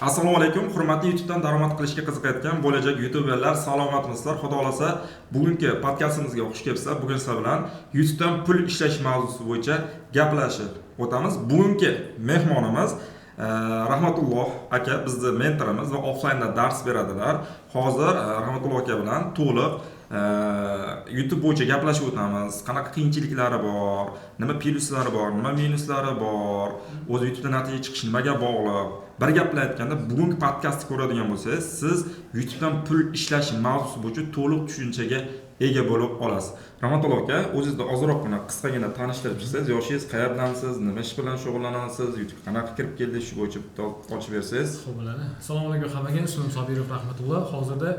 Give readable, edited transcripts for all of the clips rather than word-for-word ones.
Assalomu alaykum, hurmatli YouTubedan daromad qilishga qiziqayotgan bo'lajak YouTuberlar, salomatmisizlar? Xudo xolasa, bugungi podkastimizga xush kelibsizlar. Bugun sizlar bilan YouTubedan pul ishlash mavzusi bo'yicha gaplashib o'tamiz. Bugungi mehmonimiz Rahmatulloh aka, bizning mentorimiz va offlaynda dars beradilar. Hozir Rahmatulloh aka bilan to'liq YouTube bo'yicha gaplashib o'tamiz. Qanaqa qiyinchiliklari bor, nima plyuslari bor, nima minuslari bor, o'z YouTubedan natija chiqish nimaga bog'liq. Bir gap bilan aytganda, bugungi podkastni ko'radigan bo'lsangiz, siz YouTubedan pul ishlash mavzusi bo'yicha to'liq tushunchaga ega bo'lib olasiz. Rahmatulloh aka, o'zingizni ozroqgina qisqagina tanishtirib chiqsangiz, yoshingiz qayerdansiz, nima ish bilan shug'ullanasiz, YouTube qanaqa kirib keldi, shu bo'yicha ochib bersangiz. Xo'p, bo'ladi. Assalomu alaykum hammaga. Ismim Sobirov Rahmatulloh. Hozirda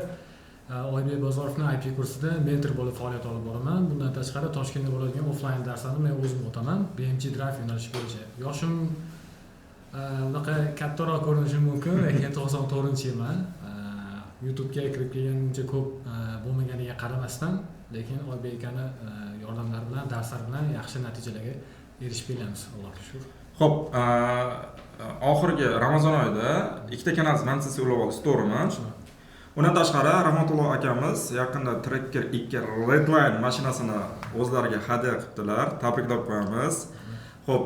Oybek Bozorovning IP kursida mentor bo'lib faoliyat olib boraman. Bundan tashqari Toshkentda bo'ladigan offlayn darslarni men o'zim o'taman. BMG Drive yo'nalishi bo'yicha. Yoshim unaqa kattaroq ko'rinishi mumkin, lekin 94-yilman. YouTube'ga kirib kelganimcha ko'p bo'lmaganiga qaramasdan, lekin Oybek akani yordamlari bilan, darslar bilan yaxshi natijalarga erishib kelamiz, Allohga shukr. Xo'p, oxirgi Ramazon oyida ikkita kanal mansiz ulab oldi, to'g'rimi? Undan tashqari Rahmatulloh akamiz yaqinda Tracker 2 Redline mashinasini o'zlariga hadya qildilar. Tabriklab qo'yamiz. Xo'p,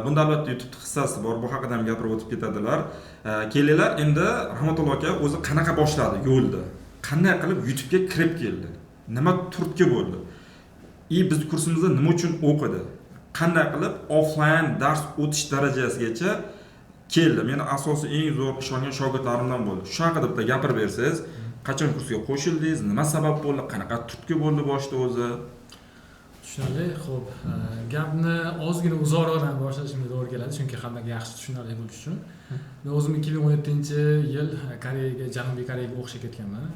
bunda albatta YouTube hissasi bor. Bu haqida ham gapirib o'tib ketadilar. Kelinglar, endi Rahmatulloh aka o'zi qanaqa boshladi yo'lda? Qanday qilib YouTube'ga kirib keldi? Nima turtki bo'ldi? Biz kursimizda nima uchun o'qidi? Qanday qilib offlayn dars o'tish darajasigacha keldi? Meni asosiy eng zo'r ishongan shogirdlarimdan bo'ldi. Shu haqida bitta gapirib bersangiz, qachon kursga qo'shildingiz, nima sabab bo'ldi, qanaqa turtki bo'ldi boshda o'zi? Tushunarli. Xo'p, gapni ozgina uzoqroqdan boshlashimga to'g'ri keladi, chunki hammaga yaxshi tushunarli bo'lishi uchun. Men o'zim 2017-yil Koreyaga, Janubiy Koreyaga o'qishga ketganman.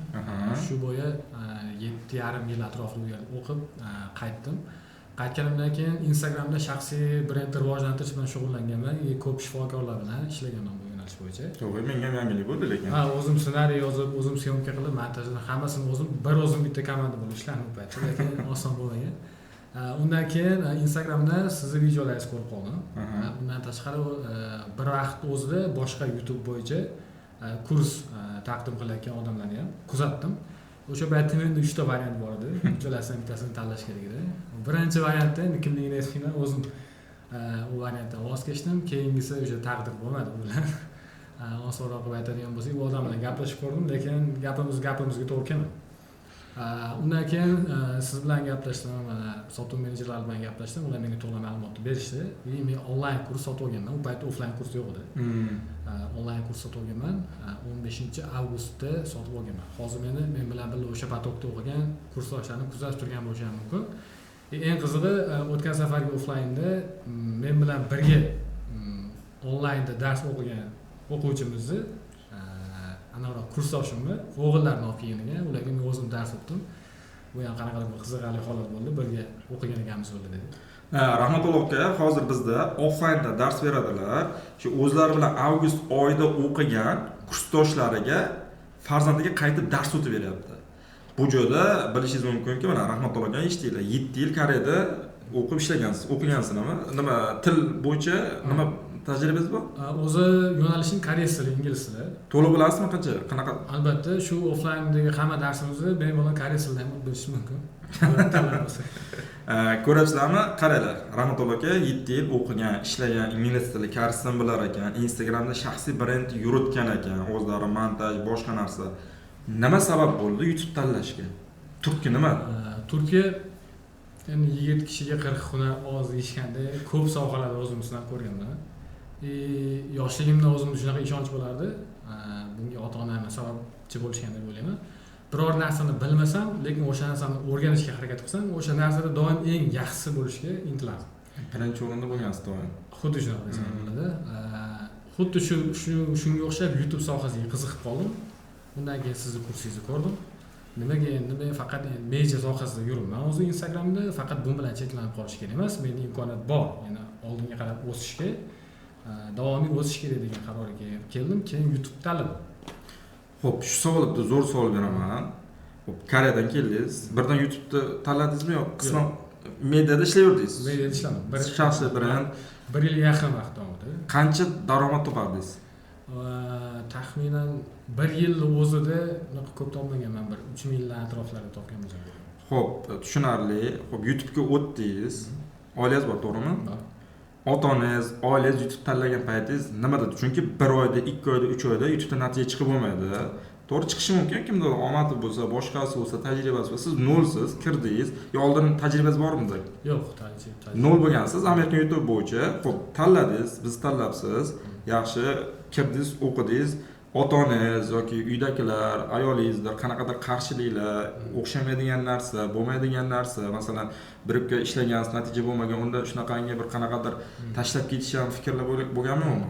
Shu bo'yi 7,5 yil atrofida u yerda o'qib qaytdim. Qaytganimdan keyin Instagramda shaxsiy brendni rivojlantirish bilan shug'ullanganman. Ko'p shifokorlar bilan ishlaganman bu yo'nalish bo'yicha. To'g'ri, menga ham yangilik bo'ldi lekin. O'zim ssenariy yozib, o'zim syomka qilib, montajni hammasini o'zim bitta komanda bo'lib ishladim u paytda, lekin oson bo'lmagan. Undan keyin Instagramda sizni videolaringizni ko'rib qoldim. Undan tashqari bir vaqt o'zida boshqa YouTube bo'yicha kurs taqdim qilayotgan odamlarni ham kuzatdim. O'sha paytda menda 3 ta variant bor edi. Uchalasidan bittasini tanlash kerak edi. Birinchi variantda kimligini eslamagan, o'zim u variantdan voz kechdim. Keyingisi o'sha taqdir bo'lmadi u bilan. Osonroq aytadigan bo'lsak, u odam bilan gaplashib ko'rdim, lekin gapimizga to'g'ri kelmadi. Undan keyin siz bilan gaplashdim, sotuv menejerlari bilan gaplashdim. Ular menga to'liq ma'lumot berishdi. Men onlayn kurs sotib olganman. U paytda offlayn kurs yo'q edi. Onlayn kurs sotib olganman. 15-avgustda sotib olganman. Hozir men bilan birga o'sha potokda o'qigan kursdoshlarni kuzatib turgan bo'lishi ham mumkin. Eng qizig'i, o'tgan safargi offlaynda men bilan birga onlaynda dars o'qigan o'quvchimizni anaroq kursdoshimni o'g'illarini olib kelganiga, ularga men o'zim dars o'tdim. Bu ham qanaqadir bir qiziqarli holat bo'ldi. Birga o'qigan ekanmiz yo'lda dedi. Rahmatulloh aka, hozir bizda offlaynda dars beradilar. Shu o'zlari bilan avgust oyida o'qigan kursdoshlariga farzandiga qaytib dars o'tib beryapti. Bu joyda bilishingiz mumkinki, mana Rahmatulloh aka eshitdinglar, 7 yil Koreyada o'qib ishlagansiz, o'qigansizmi? Nima til bo'yicha nima tajribangiz bor? O'zi yo'nalishim koreys tili, ingliz tili. To'liq bilasizmi qanaqa? Albatta, shu offlayndagi hamma darsimizni bemalol koreys tilida ham bilish mumkin. Ko'rasizlarmi? Qaranglar, Rahmatulloh aka 7 yil o'qigan, ishlagan, ingliz tili, koreys tilini bilar ekan, Instagramda shaxsiy brend yuritgan ekan, o'zlari montaj, boshqa narsa. Nima sabab bo'ldi YouTube tanlashga? Turki nima? Turki endi 7 kishiga 40 hunar oz deyishganda ko'p sohalarda o'zim sinab ko'rganman. Yoshligimda o'zimga shunaqa ishonch bo'lardi. Bunga ota-onam sababchi bo'lishgan deb o'ylayman. Biror narsani bilmasam, lekin o'sha narsani o'rganishga harakat qilsam, o'sha narsada doim eng yaxshisi bo'lishga intilardim. Birinchi o'rinda bo'lgansiz doim. Xuddi shunaqa desam bo'ladi. Xuddi shunga o'xshab YouTube sohasiga qiziqib qoldim. Undan keyin sizni kursingizni ko'rdim. Nimaga endi men faqat media sohasida yuribman. O'zi Instagramda faqat bu bilan cheklanib qolish kerak emas. Menda imkoniyat bor. Ya'ni oldinga qarab o'sishga, davomiy o'sish kerak degan qarorga keldim. Keyin YouTube tanladim. Xo'p, shu savolda zo'r savol beraman. Xo'p, Koreyadan keldingiz. Birdan YouTube'ni tanladingizmi yo'q? Qisman mediada ishlayverdingiz? Mediada ishladim. Shaxsiy brend 1 yilga yaqin vaqt davomida. Qancha daromad topardingiz? taxminan 1 yilni o'zida unaqa ko'p topmaganman, bir 3 minglar atroflarida topgan bo'lsam. Xo'p, tushunarli. Xo'p, YouTube'ga o'tdingiz. Oilangiz bor, to'g'rimi? Ota-onangiz, oilangiz YouTube tanlagan paytingiz nima dedi? Chunki 1 oyda, 2 oyda, 3 oyda YouTube'da natija chiqib bo'lmaydi. To'g'ri chiqishi mumkin, kimdir omadi bo'lsa, boshqasi bo'lsa, tajribasi bo'lsa, siz nolsiz kirdingiz, yo oldin tajribangiz bormidi? Yo'q, tajriba. Nol bo'lgansiz, Amerikan YouTube bo'yicha, xo'p, tanladingiz, biz tanlabsiz, yaxshi kirdingiz, o'qidingiz, ota-onangiz yoki uydagilar, ayolingizlar qanaqadir qarshiliklar, o'xshamaydigan narsa, bo'lmaydigan narsa, masalan, birga ishlagansiz, natija bo'lmagan, unda shunaqangi bir qanaqadir tashlab ketish ham fikrlar bo'lganmi uni?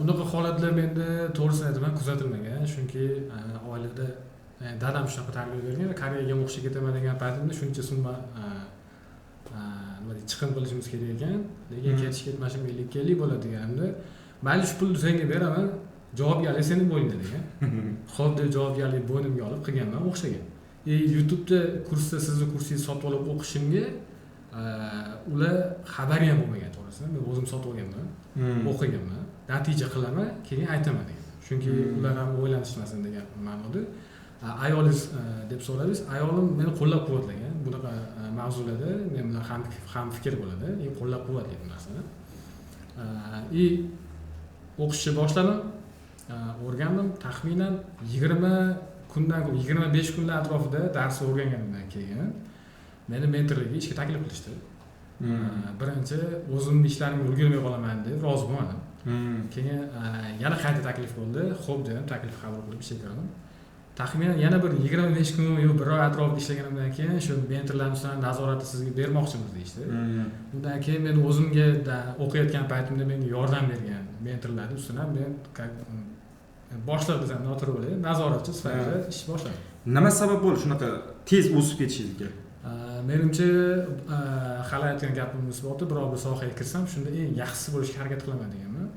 Unaqa holatlar menda to'g'risini aytaman kuzatilmagan, chunki oilada dadam shunaqa tarbiya bergan, Koreyaga o'qishga ketaman degan paytimda shuncha summa nima deydi, chiqim qilishimiz kerak ekan, lekin ketish ketmashim 50 yillik bo'ladi deganda, mayli shu pulni senga beraman, javobgarlik seni bo'yningda degan. Xo'p deb javobgarlik bo'ynimga olib qilganman, o'xshagan. YouTube'da kursda sizni kursingizni sotib olib o'qishimga ular xabari ham bo'lmagan, to'g'risi. Men o'zim sotib olganman, o'qiganman, natija qilaman, keyin aytaman degan. Chunki ular ham o'ylanishmasin degan ma'noda. Ayolingiz deb so'radingiz, ayolim meni qo'llab-quvvatlagan. Bunaqa mavzularda men bilan ham fikr bo'ladi, qo'llab-quvvatlaydi narsani. O'qishni boshladim, o'rgandim, taxminan 20 kundan 25 kunlar atrofida dars o'rganganimdan keyin meni mentorlikka ishga taklif qilishdi. Birinchi o'zimning ishlarimga ulgurmay qolaman deb rozi bo'lmadim. Keyin yana qayta taklif bo'ldi. Xo'p dedim, taklif qabul qilib ishga kirdim. Taxminan yana bir 25 kun yo 1 oy atrofida ishlaganimdan keyin shu mentorlarning ustidan nazoratni sizga bermoqchimiz deyishdi. Undan keyin men o'zimga o'qiyotgan paytimda menga yordam bergan mentorlarning ustidan men boshliq desam noto'g'ri bo'ladi, nazoratchi sifatida ish boshladim. Nima sabab bo'ldi shunaqa tez o'sib ketishingizga? Menimcha hali aytgan gapim isboti, biror bir sohaga kirsam shunda eng yaxshisi bo'lishga harakat qilaman deganman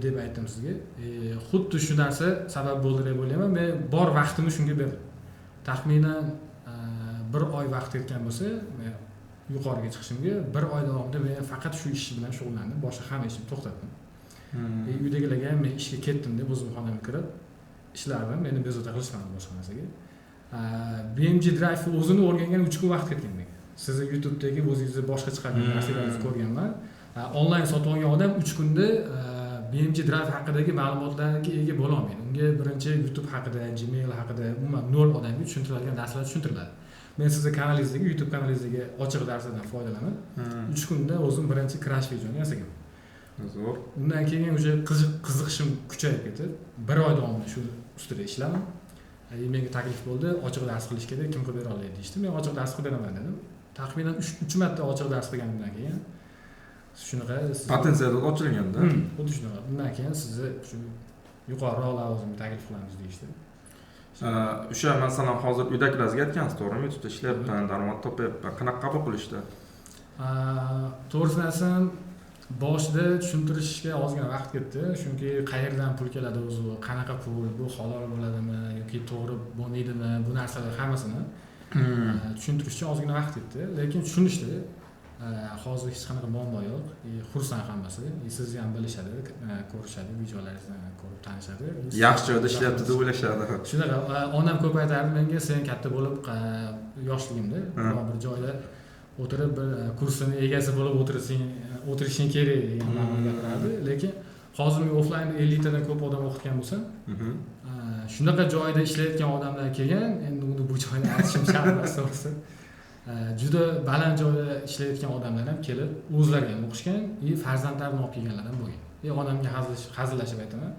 deb aytdim sizga. Xuddi shu narsa sabab bo'ldi deb o'ylayman. Men bor vaqtimni shunga berdim. Taxminan 1 oy vaqt ketgan bo'lsa, men yuqoriga chiqishimga 1 oy davomida men faqat shu ish bilan shug'ullandim, boshqa hamma ishimni to'xtatdim. Uydagilarga ham men ishga ketdim deb o'zim xonamga kirib ishlardim, meni bezovta qilishmadi boshqa narsaga. BMG Drive o'zini o'rgangan 3 kun vaqt ketgan menga. Sizni YouTube'dagi o'zingizni boshqa chiqargan narsalaringizni ko'rganman. Onlayn sotib olgan odam 3 kunda BMG Drive haqidagi ma'lumotlarga ega bo'la olmaydi. Unga birinchi YouTube haqida, Gmail haqida, umuman 0 odamga tushuntiriladigan narsalar tushuntiriladi. Men sizning kanalingizdagi, YouTube kanalingizdagi ochiq darslardan foydalanib, 3 kunda o'zim birinchi crash videoni yasagan. Zo'r. Undan keyin o'sha qiziqishim kuchayib ketib, 1 oy davomida shu ustida ishladim. Menga taklif bo'ldi, ochiq dars qilish kerak, kim qilib bera oladi deydi. Men ochiq dars qilib beraman dedim. Taxminan 3 marta ochiq dars qilganimdan keyin shunaqa potensial ochilganda. Xuddi shunaqa. Undan keyin sizni shu yuqoriroq lavozimga taklif qilamiz deydi. O'sha masalan hozir uydagilarga aytgansiz, to'g'rimi? YouTube'da ishlayapman, daromad topyapman. Qanaqa qabul qilishdi? To'g'risini aytsam, boshida tushuntirishga ozgina vaqt ketdi, chunki qayerdan pul keladi o'zi, qanaqa pul, bu halol bo'ladimi yoki to'g'ri bo'lmaydimi, bu narsalar hammasini tushuntirish uchun ozgina vaqt ketdi, lekin tushunishdi. Hozir hech qanaqa muammo yo'q, xursand hammasi, sizni ham bilishadi, ko'rishadi, videolaringizni ko'rib tanishadi. Yaxshi joyda ishlayapti deb o'ylashadi. Shunaqa, onam ko'p aytardi menga, sen katta bo'lib yoshligimda bir joyda o'tirib bir kursini egasi bo'lib o'tirishing kerak degan ma'noda gapirardi, lekin hozir men offlaynda 50 tadan ko'p odam o'qitgan bo'lsam, shunaqa joyda ishlayotgan odamlar kelgan, endi uni bu joyda aytishim shart emas to'g'risi. Juda baland joyda ishlayotgan odamlar ham kelib, o'zlari ham o'qishgan, farzandlarini olib kelganlar ham bo'lgan. Onamga hazillashib aytaman,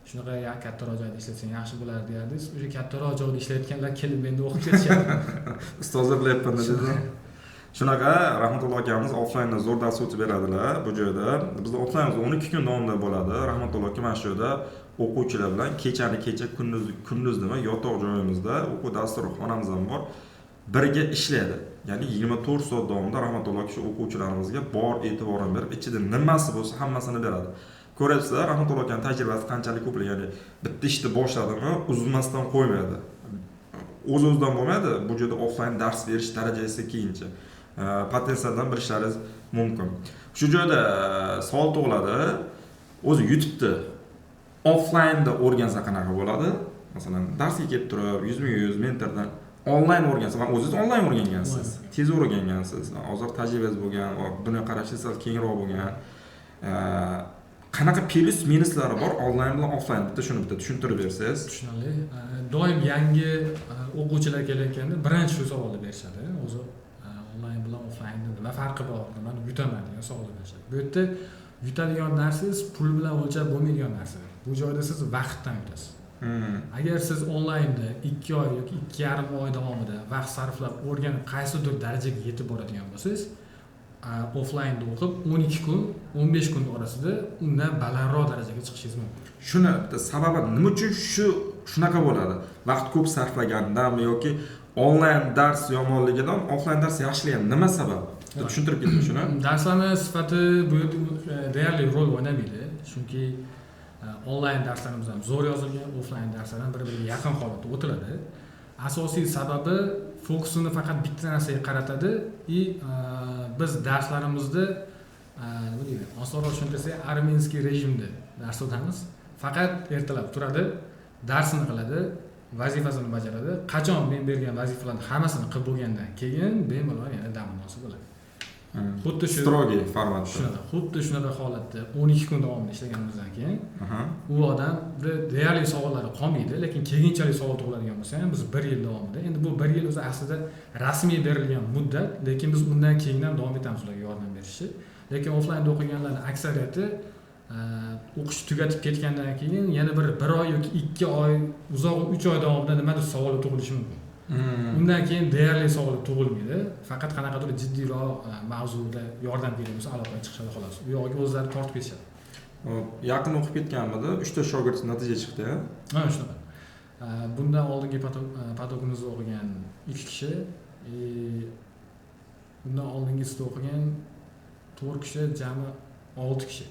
shunaqa kattaroq joyda ishlatsang yaxshi bo'lardi deyardingiz. O'sha kattaroq joyda ishlayotganlar kelib menda o'qib ketishyapti. Ustozlar bilyapman dedi. Shunaqa Rahmatulloh akamiz offlaynda zo'r dars o'tib beradilar bu joyda. Bizda offlaynimiz 12 kun davomida bo'ladi. Rahmatulloh aka mana shu yerda o'quvchilar bilan kechani kecha, kunduzni yotoq joyimizda o'quv dasturxonamiz ham bor. Birga ishlaydi. Ya'ni 24 soat davomida Rahmatulloh aka shu o'quvchilarimizga bor e'tiborini berib, ichida nimasi bo'lsa hammasini beradi. Ko'rasizlar, Rahmatulloh akaning tajribasi qanchalik ko'p, ya'ni bitta ishni boshladimi, uzmasdan qo'ymaydi. O'z-o'zidan bo'lmaydi, bu yerda offlayn dars berish darajasi keyincha. Potensialdan bilishlaringiz mumkin. Shu joyda savol tug'iladi. O'zi YouTube'da offlaynda o'rgansa qanaqa bo'ladi? Masalan, darsga kelib turib, 100 mentordan onlayn o'rgansa, man o'zingiz onlayn o'rgangansiz, tez o'rgangansiz, hozir tajribangiz bo'lgan, dunyoqarashingiz sal kengroq bo'lgan. Qanaqa plus minuslari bor onlayn bilan offlayn? Shuni bitta tushuntirib bersangiz. Tushunarli. Doim yangi o'quvchilar kelayotganda birinchi shu savolni berishadi. O'zi onlayn bilan offlaynda nima farqi bor, nimani yutaman degan savolni berishadi. Bu yerda yutadigan narsangiz pul bilan o'lchab bo'lmaydigan narsa. Bu joyda siz vaqtdan yutasiz. Agar siz onlaynda 2 oy yoki 2,5 oy davomida vaqt sarflab o'rganib qaysidir darajaga yetib boradigan bo'lsangiz, offlaynda o'qib 12 kun, 15 kun orasida undan balandroq darajaga chiqishingiz mumkin. Shuni sababi nima uchun shunaqa bo'ladi? Vaqt ko'p sarflagandanmi yoki onlayn dars yomonligidan offlayn dars yaxshiligi nima sabab? Tushuntirib keting shuni. Darslarning sifati bu yerda deyarli rol o'ynamaydi. Chunki onlayn darslarimiz ham zo'r yozilgan, offlayn darslar ham bir-biriga yaqin holatda o'tiladi. Asosiy sababi fokusini faqat bitta narsaga qaratadi va biz darslarimizda nima deydi, osonroq tushuntirsak, armenskiy rejimda dars o'tamiz. Faqat ertalab turadi, darsini qiladi, vazifasini bajaradi. Qachon men bergan vazifalarning hammasini qilib bo'lgandan keyin bemalol yana dam olsa bo'ladi. Xuddi shu strogiy formatda. Shunaqa, xuddi shunaqa holatda 12 kun davomida ishlaganimizdan keyin u odamda deyarli savollari qolmaydi, lekin keyinchalik savol tug'iladigan bo'lsa ham biz 1 yil davomida. Endi bu 1 yil o'zi aslida rasmiy berilgan muddat, lekin biz undan keyin ham davom etamiz ularga yordam berishni. Lekin offlaynda o'qiganlarning aksariyati o'qish tugatib ketgandan keyin yana bir oy yoki 2 oy, uzog'i 3 oy davomida nimadir savol tug'ilishi mumkin. Undan keyin deyarli savol tug'ilmaydi. Faqat qanaqadir jiddiyroq mavzuda yordam kerak bo'lsa aloqaga chiqishadi xolos. Bu yo'lga o'zlari tortib ketishadi. Yaqin o'qib ketganmida 3 ta shogird natija chiqdi. Ha, shunaqa. Bundan oldingi patogimizda o'qigan 2 kishi, bundan oldingisida o'qigan 4 kishi, jami 6 kishi.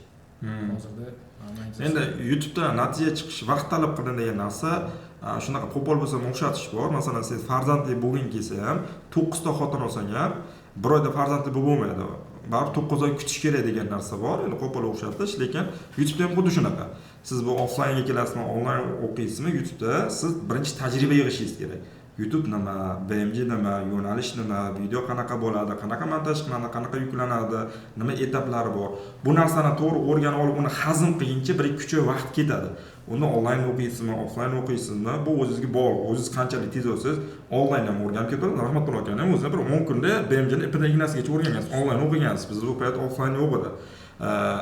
Hozirda endi YouTube'da natija chiqish vaqt talab qiladigan degan narsa shunaqa qo'pol bo'lsa o'xshatish bor. Masalan, siz farzandli bo'lgin kelsa ham 9 ta xotin olsang ham 1 oyda farzandli bo'lmaydi. Baribir 9 oy kutish kerak degan narsa bor. Endi qo'pol o'xshatish, lekin YouTube'da ham xuddi shunaqa. Siz bu offlaynga kelasizmi, onlayn o'qiysizmi, YouTube'da siz birinchi tajriba yig'ishingiz kerak. YouTube nima, BMG nima, yo'nalish nima, video qanaqa bo'ladi, qanaqa montaj qilinadi, qanaqa yuklanadi, nima etaplari bor. Bu narsani to'g'ri o'rganib olib, uni hazm qilguncha 1-2 oy vaqt ketadi. Uni onlayn o'qiysizmi, offlayn o'qiysizmi, bu o'zingizga bog'liq. O'zingiz qanchalik tez o'qisiz, onlayn ham o'rganib ketadi. Rahmatulloh aka ham o'zini bir 10 kunda BMGni ipidan ignasigacha o'rgangansiz, onlayn o'qigansiz. Biz bu payt offlayn yo'q edi.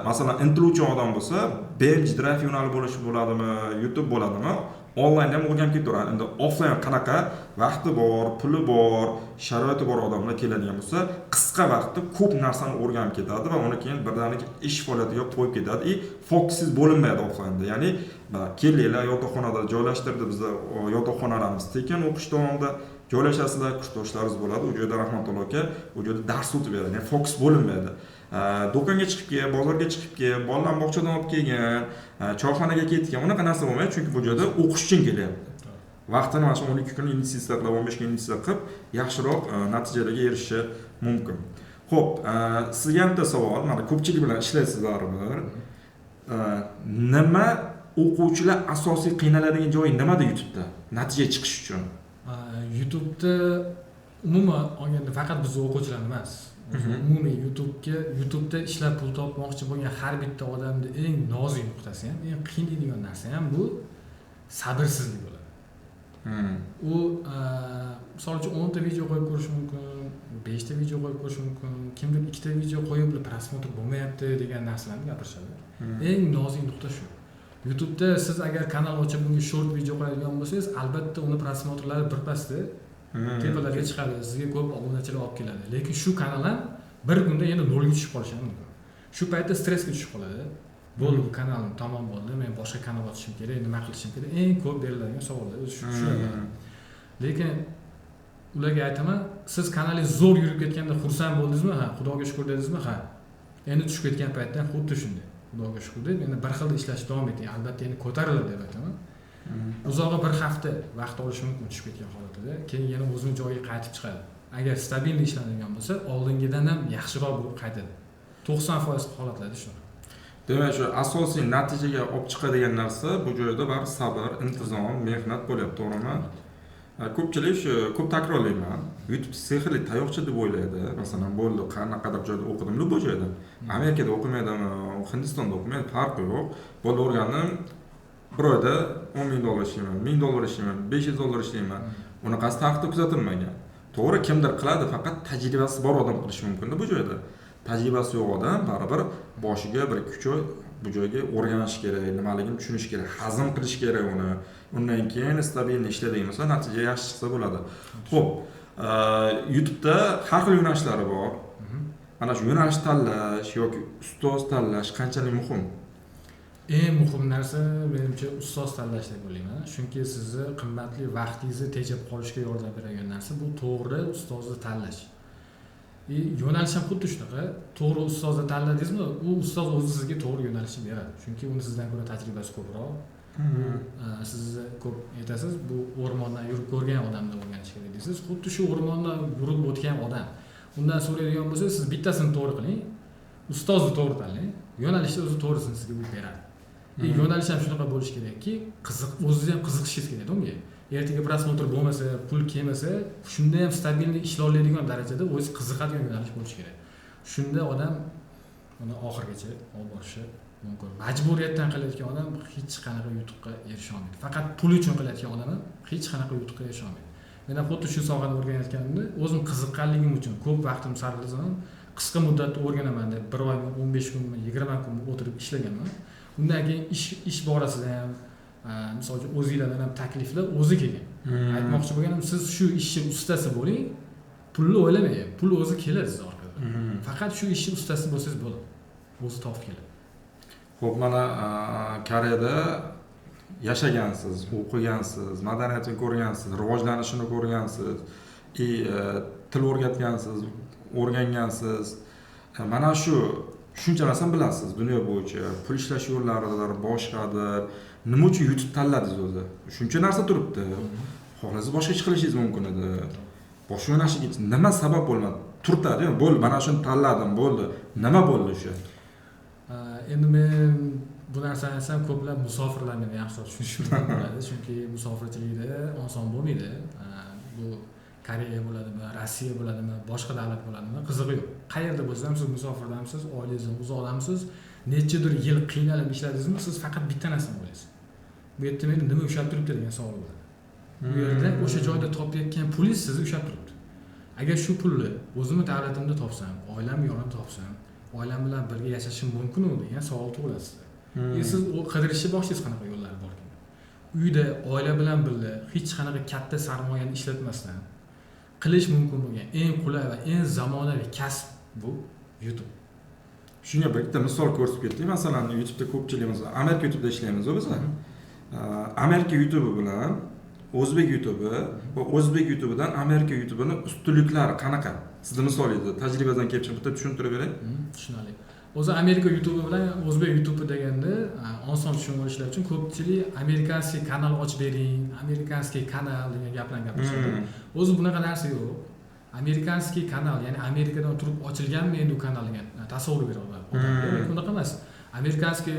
Masalan, intiluvchi odam bo'lsa, BMG Drive yo'nali bo'ladimi, YouTube bo'ladimi? Onlayn ham o'rganib ketaveradi. Endi offlayn qanaqa vaqti bor, puli bor, sharoiti bor odamlar keladigan bo'lsa, qisqa vaqtda ko'p narsani o'rganib ketadi va uni keyin birdaniga ish faoliyatiga qo'yib ketadi. Fokussiz bo'linmaydi offlaynda. Ya'ni kelinglar yotoqxonada joylashtirdi, bizda yotoqxonalarimiz tekin o'qish davomida joylashasizlar, kursdoshlaringiz bo'ladi. U joyda rahmatulloh aka, u joyda dars o'tib beradi. Ya'ni fokus bo'linmaydi. Do'konga chiqib kel, bozorga chiqib kel, bolalarni bog'chadan olib kelgan, choyxonaga ketgan, unaqa narsa bo'lmaydi, chunki bu joyda o'qish uchun kelyapti. Vaqtini mana shu 12 kun investitsiya qilib, 15 kun investitsiya qilib, yaxshiroq natijalarga erishishi mumkin. Xo'p, sizga ham bitta savol, mana ko'pchilik bilan ishlaysiz baribir. Nima o'quvchilar asosiy qiynaladigan joyi nimada YouTube'da natija chiqish uchun? YouTube'da umuman olganda faqat biz o'quvchilar emas. Umumiy YouTube'da ishlab pul topmoqchi bo'lgan har bitta odamning eng nozik nuqtasi ham, eng qiynaydigan narsa ham bu sabrsizlik bo'ladi. U misol uchun 10 ta video qo'yib ko'rish mumkin, 5 ta video qo'yib ko'rish mumkin, kimdir 2 ta video qo'yib prosmotr bo'lmayapti degan narsalarni gapirishadi. Eng nozik nuqta shu. YouTube'da siz agar kanal ochib bunga short video qo'yadigan bo'lsangiz, albatta uni prosmotrlari birpasda tepalarga chiqadi, sizga ko'p obunachilar olib keladi. Lekin shu kanal ham bir kunda yana 0 ga tushib qolishi mumkin. Shu paytda stressga tushib qoladi. Bo'ldi, bu kanalim tamom bo'ldi, men boshqa kanal ochishim kerak, nima qilishim kerak? Eng ko'p beriladigan savollar o'zi shu. Lekin ularga aytaman, siz kanalingiz zo'r yurib ketganda xursand bo'ldingizmi? Ha, Xudoga shukr dedingizmi? Ha. Endi tushib ketgan paytda xuddi shunday. Xudoga shukr deb, endi bir xil ishlashni davom eting. Albatta endi ko'tariladi deb aytaman. Uzog'i bir hafta vaqt olishi mumkin tushib ketgan holatida, keyin yana o'zini joyiga qaytib chiqadi. Agar stabil ishlanadigan bo'lsa, oldingidan ham yaxshiroq bo'lib qaytadi. 90% holatlarda shunaqa. Demak, shu asosiy natijaga olib chiqadigan narsa bu joyda baribir sabr, intizom, mehnat bo'lyapti, to'g'rimi? Ko'pchilik shu ko'p takrorlayman. YouTube sehrli tayoqcha deb o'ylaydi. Masalan, bo'ldi, qanaqadir joyda o'qidim bu joyda. Amerikada o'qimaydimi, Hindistonda o'qimaydi, farqi yo'q. Bo'ldi o'rgandim. Bir oyda $10,000 ishlayman, $1,000 ishlayman, $500 ishlayman. Unaqasi tarixda kuzatilmagan. To'g'ri, kimdir qiladi, faqat tajribasi bor odam qilishi mumkin bu joyda. Tajribasi yo'q odam baribir boshiga bir kuch bu joyga o'rganish kerak, nimaligini tushunish kerak, hazm qilish kerak uni. Undan keyin stabilni ishlaydigan bo'lsa, natija yaxshi chiqsa bo'ladi. Xo'p, YouTube'da har xil yo'nalishlari bor. Mana shu yo'nalish tanlash yoki ustoz tanlash qanchalik muhim? Eng muhim narsa menimcha ustoz tanlash deb o'ylayman. Chunki sizni qimmatli vaqtingizni tejab qolishga yordam beradigan narsa bu to'g'ri ustozni tanlash. Yo'nalish ham xuddi shunaqa. To'g'ri ustozni tanladingizmi, u ustoz o'zi sizga to'g'ri yo'nalishni beradi. Chunki uni sizdan ko'ra tajribasi ko'proq. Sizni ko'p aytasiz, bu o'rmondan yurib ko'rgan odamdan o'rganish kerak deysiz. Xuddi shu o'rmondan yurib o'tgan odam. Undan so'raydigan bo'lsangiz, siz bittasini to'g'ri qiling, ustozni to'g'ri tanlang, yo'nalishni o'zi to'g'risini sizga u beradi. Yo'nalish ham shunaqa bo'lishi kerakki, qiziq, o'zingiz ham qiziqishingiz kerak unga. Ertaga prosmotr bo'lmasa, pul kelmasa, shunda ham stabilni ishlay oladigan darajada o'zi qiziqadigan yo'nalish bo'lishi kerak. Shunda odam uni oxirgacha olib borishi mumkin. Majburiyatdan qilayotgan odam hech qanaqa yutuqqa erisha olmaydi. Faqat pul uchun qilayotgan odam ham hech qanaqa yutuqqa erisha olmaydi. Men ham xuddi shu sohani o'rganayotganimda o'zim qiziqqanligim uchun ko'p vaqtimni sarflasam, qisqa muddatda o'rganaman deb 1 oymi, 15 kunmi, 20 kunmi o'tirib ishlaganman. Undan keyin ish borasida ham, misol uchun o'zingizlardan ham takliflar o'zi kelgan. Aytmoqchi bo'lganim, siz shu ishni ustasi bo'ling, pulni o'ylamang. Pul o'zi keladi siz orqadan. Faqat shu ishni ustasi bo'lsangiz bo'ladi. O'zi topib keladi. Xo'p, mana Koreyada yashagansiz, o'qigansiz, madaniyatni ko'rgansiz, rivojlanishini ko'rgansiz, til o'rgatgansiz, o'rgangansiz. Mana shuncha narsani bilasiz dunyo bo'yicha. Pul ishlash yo'llaridir, boshqadir. Nima uchun YouTube tanladingiz o'zi? Shuncha narsa turibdi. Xohlasangiz boshqa ish qilishingiz mumkin edi. Boshqa yo'nalishga nima sabab bo'lmadi? Turtadi, bo'ldi, mana shuni tanladim, bo'ldi. Nima bo'ldi o'sha? Endi men bu narsani aytsam ko'plab musofirlar meni yaxshiroq tushunishini biladi, chunki musofirchilikda oson bo'lmaydi. Bu Koreya bo'ladimi, Rossiya bo'ladimi, boshqa davlat bo'ladimi, qizig'i yo'q. Qayerda bo'lsam siz musofirdansiz, oilangizdan uzoqdamsiz, nechadir yil qiynalib ishladingizmi, siz faqat bitta narsani o'ylaysiz. Bu yerda meni nima ushlab turibdi degan savol bo'ladi. Bu yerda o'sha joyda topayotgan pulingiz sizni ushlab turibdi. Agar shu pulni o'zimni davlatimda topsam, oilam yonimda topsam, oilam bilan birga yashashim mumkin-mi degan savol tug'iladi sizda. Siz qidirishni boshlaysiz qanaqa yo'llar bor ekan. Uyda oila bilan birga hech qanaqa katta sarmoyani ishlatmasdan qilish mumkin bo'lgan eng qulay va eng zamonaviy kasb bu YouTube. Shunga bitta misol ko'rsatib ketdik. Masalan, YouTube'da ko'pchiligimiz Amerika YouTube'da ishlaymiz biz. Amerika YouTube bilan O'zbek YouTube va O'zbek YouTube'dan Amerika YouTube'ning ustunliklari qanaqa? Sizning misolingizda tajribadan kelib chiqib bitta tushuntirib bering. Tushunarli. O'zi Amerika YouTube bilan O'zbek YouTube deganda oson tushunib olishlar uchun ko'pchilik amerikanskiy kanal ochib bering, amerikanskiy kanal degan gaplarni gapirishadi. O'zi bunaqa narsa yo'q. Amerikanskiy kanal, ya'ni Amerikadan turib ochilganmi endi u kanal degan tasavvur beradi odamga. Lekin unaqa emas. Amerikanskiy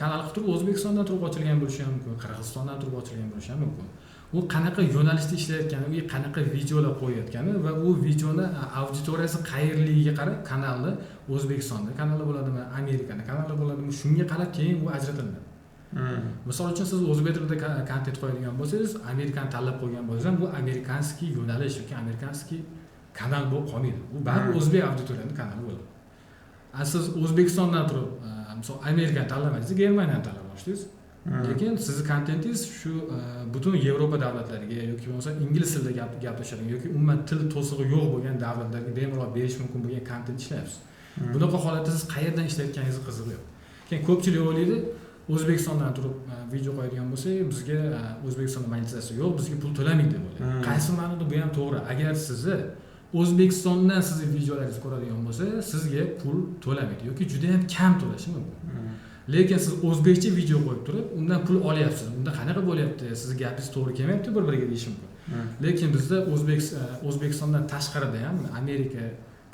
kanal qilib turib O'zbekistondan turib ochilgan bo'lishi ham mumkin, Qirg'izistondan turib ochilgan bo'lishi ham mumkin. U qanaqa yo'nalishda ishlayotgani, u qanaqa videolar qo'yayotgani va u videoni auditoriyasi qayerligiga qarab kanalni O'zbekistonda kanali bo'ladimi, Amerikada kanali bo'ladimi, shunga qarab keyin u ajratiladi. Misol uchun siz o'zbek tilida kontent qo'yadigan bo'lsangiz, Amerikani tanlab qo'ygan bo'lsangiz, bu amerikanskiy yo'nalish yoki amerikanskiy kanal bo'lib qolmaydi. U baribir o'zbek auditoriyaning kanali bo'ladi. Siz O'zbekistondan turib, misol Amerikani tanlamaysiz, Germaniyani tanlab olishingiz. Lekin sizni kontentingiz shu butun Yevropa davlatlariga yoki bo'lmasa ingliz tilida gaplashadigan yoki umuman til to'sig'i yo'q bo'lgan davlatlarga bemalol berish mumkin bo'lgan kontent ishlayapsiz. Bunaqa holatda siz qayerdan ishlayotganingizni qizig'i yo'q. Keyin ko'pchilik o'ylaydi, O'zbekistondan turib video qo'yadigan bo'lsak, bizga O'zbekistonda monetizatsiya yo'q, bizga pul to'lamaydi deb o'ylaydi. Qaysi ma'noda bu ham to'g'ri. Agar sizni O'zbekistondan sizni videolaringizni ko'radigan bo'lsa, sizga pul to'lamaydi yoki juda ham kam to'lashi mumkin. Lekin siz o'zbekcha video qo'yib turib, undan pul olyapsiz. Unda qanaqa bo'lyapti? Sizning gapingiz to'g'ri kelmayapti bir-biriga deyish mumkin. Lekin bizda O'zbekistondan tashqarida ham Amerika,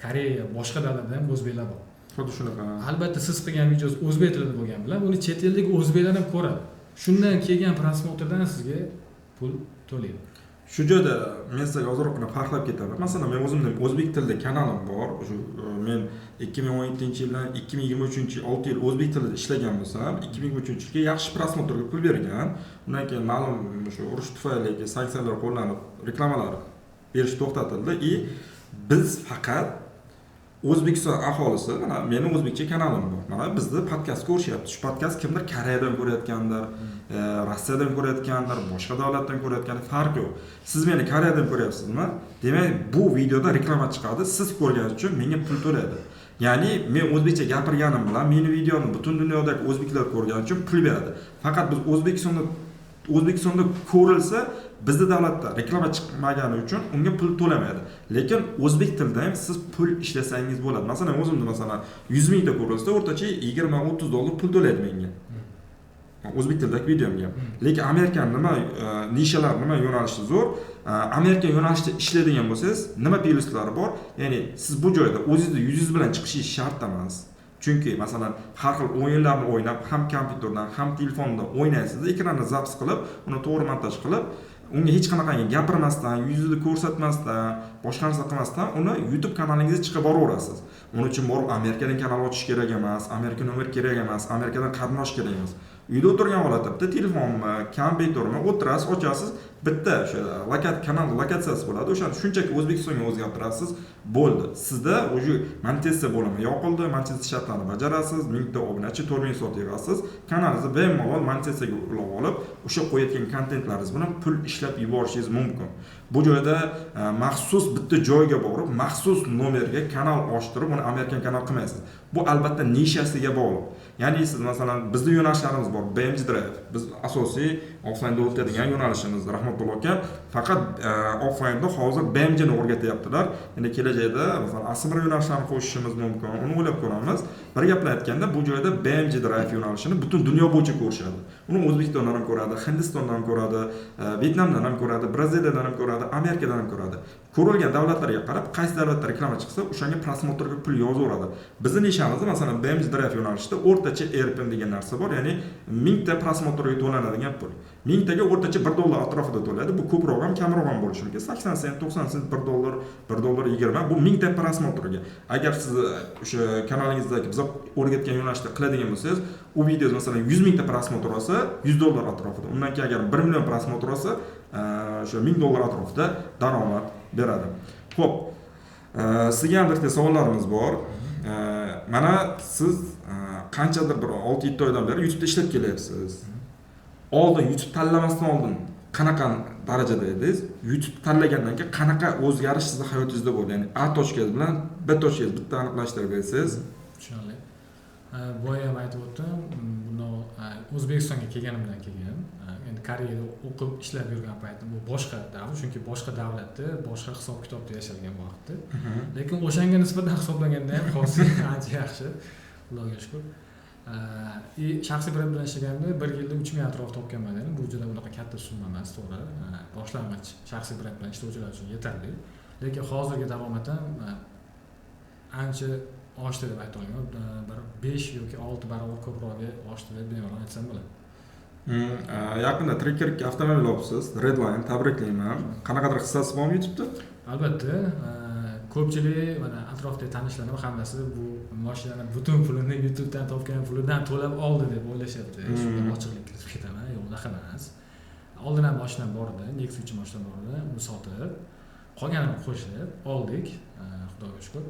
Koreya, boshqa davlatlarda ham o'zbeklar bor. Xuddi shunaqa. Albatta siz qilgan videongiz o'zbek tilida bo'lgani bilan uni chet eldagi o'zbeklar ham ko'radi. Shundan kelgan prosmotrdan sizga pul to'laydi. Shu joyda men sizga ozroqgina farqlab ketaman. Masalan, men o'zimning o'zbek tilida kanalim bor. Men 2017-yildan 2023-6 yil o'zbek tilida ishlagan bo'lsam, 2023-yilga yaxshi prosmotrga pul bergan. Undan keyin ma'lum shu urush tufayli sanksiyalar qo'llanib, reklamalar berish to'xtatildi. Biz faqat O'zbekiston aholisi, mana mening o'zbekcha kanalim bor. Mana bizni podkast ko'rishyapti. Shu podkast kimdir Koreyadan ko'rayotgandir, Rossiyadan ko'rayotgandir, boshqa davlatdan ko'rayotgandir, farq yo'q. Siz meni Koreyadan ko'ryapsizmi? Demak, bu videoda reklama chiqadi. Siz ko'rganingiz uchun menga pul to'laydi. Ya'ni men o'zbekcha gapirganim bilan meni videoni butun dunyodagi o'zbeklar ko'rgani uchun pul beradi. Faqat biz O'zbekistonda ko'rilsa, bizning davlatda reklama chiqmagani uchun unga pul to'lamaydi. Lekin o'zbek tilida ham siz pul ishlasangiz bo'ladi. Masalan, o'zimda masalan 100 mingta ko'rilsa, o'rtacha 20-30 dollar pul to'laydi menga. O'zbek tilidagi videomga. Lekin Amerikan nishalar nima yo'nalishi zo'r. Amerika yo'nalishida ishlaydigan bo'lsangiz, nima plyuslari bor? Ya'ni siz bu joyda o'zingizni yuzingiz bilan chiqishingiz shart emas. Chunki masalan har xil o'yinlarni o'ynab, ham kompyuterdan, ham telefondan o'ynaysiz, ekranni zaps qilib, uni to'g'ri montaj qilib, unga hech qanaqangi gapirmasdan, yuzingizni ko'rsatmasdan, boshqa narsa qilmasdan uni YouTube kanalingizga chiqib boraverasiz. Uning uchun borib Amerikadan kanal ochish kerak emas, Amerika nomer kerak emas, Amerikadan qardosh kerak emas. Uyda o'tirgan holatda bitta telefonmi, kompyutermi o'tirasiz, ochasiz, bitta o'sha kanal lokatsiyasi bo'ladi. O'shani shunchaki O'zbekistonga o'zgartirasiz, bo'ldi. Sizda o'sha monetizatsiya bo'limi yoqildi, monetizatsiya shartlarini bajarasiz, 1000 ta obunachi, 4000 soat yig'asiz, kanalingizni bemalol monetizatsiyaga ulab olib, o'sha qo'yayotgan kontentlaringiz bilan pul ishlab yuborishingiz mumkin. Bu joyda maxsus bitta joyga borib, maxsus nomerga kanal ochtirib, uni Amerikan kanal qilmaysiz. Bu albatta nishasiga bog'liq. Ya'ni siz masalan bizning yo'nalishlarimiz bor, BMG Drive. Biz asosiy offlaynda o'tadigan yo'nalishimiz, rahmatulloh aka, faqat offlaynda hozir BMG ni o'rgatyaptilar. Endi kelajakda masalan asmir yo'nalishlarni qo'shishimiz mumkin. Uni o'ylab ko'ramiz. Bir gap bilan aytganda, bu joyda BMG Drive yo'nalishini butun dunyo bo'yicha ko'rishadi. Uni O'zbekistondan ham ko'radi, Hindistondan ham ko'radi, Vyetnamdan ham ko'radi, Braziliyadan ham ko'radi, Amerikadan ham ko'radi. Ko'rilgan davlatlarga qarab, qaysi davlatda reklama chiqsa, o'shanga prosmotrga pul yozaveradi. Bizning nishamizda masalan BMG Drive yo'nalishida o'rtacha ARPM degan narsa bor, ya'ni 1000 ta prosmotrga to'lanadigan pul. 1000 taga o'rtacha 1 dollar atrofida to'laydi. Bu ko'proq ham, kamroq ham bo'lishi mumkin. 80 sent, 90 sent, 1 dollar, 1 dollar 20. Bu 1000 ta prosmotrga. Agar siz o'sha kanalingizdagi biz o'rgatgan yo'nalishda qiladigan bo'lsangiz, u video masalan 100 ming ta prosmotr olsa, 100 dollar atrofida. Undan keyin agar 1 million prosmotr olsa, o'sha 1000 dollar atrofida daromad beradi. Xo'p, sizga ham bitta savollarimiz bor. Mana siz qanchadir bir 6-7 oydan beri YouTube'da ishlab kelyapsiz. Oldin YouTube tanlamasdan oldin qanaqa darajada edingiz? YouTube tanlagandan keyin qanaqa o'zgarish sizning hayotingizda bo'ldi? Ya'ni A tochkangiz bilan B tochkangiz bitta aniqlashtirib bersangiz. Tushunarli. Boya ham aytib o'tdim, buni O'zbekistonga kelganimdan keyin, endi Koreyada o'qib ishlab yurgan paytim bu boshqa davr, chunki boshqa davlatda, boshqa hisob-kitobda yashalgan vaqtda. Lekin o'shanga nisbatan hisoblaganda ham hozir ancha yaxshi. Xudoga shukr. Shaxsiy brend bilan ishlaganimda 1 yilda 3 ming atrofida topganman. Bu juda unaqa katta summa emas, to'g'ri. Boshlang'ich shaxsiy brend bilan ishlovchilar uchun yetarli. Lekin hozirgi daromaddan ancha oshdi deb ayta olaman. Bir 5 yoki 6 barobar ko'proqga oshdi deb bemalol aytsam bo'ladi. Yaqinda Tracker avtomobil olibsiz, Redline, tabriklayman. Qanaqadir hissasi bormi YouTube'da? Albatta, ko'pchilik mana atrofdagi tanishlarning hammasi bu mashinani butun pulini YouTube'dan topgan pulidan to'lab oldi deb o'ylashyapti. Shunga ochiqlik kiritib ketaman, yo'q, unaqa emas. Oldin ham mashinam bor edi, Nexus 3 mashinam bor edi, uni sotib, qolganini qo'shib oldik, Xudoga shukr.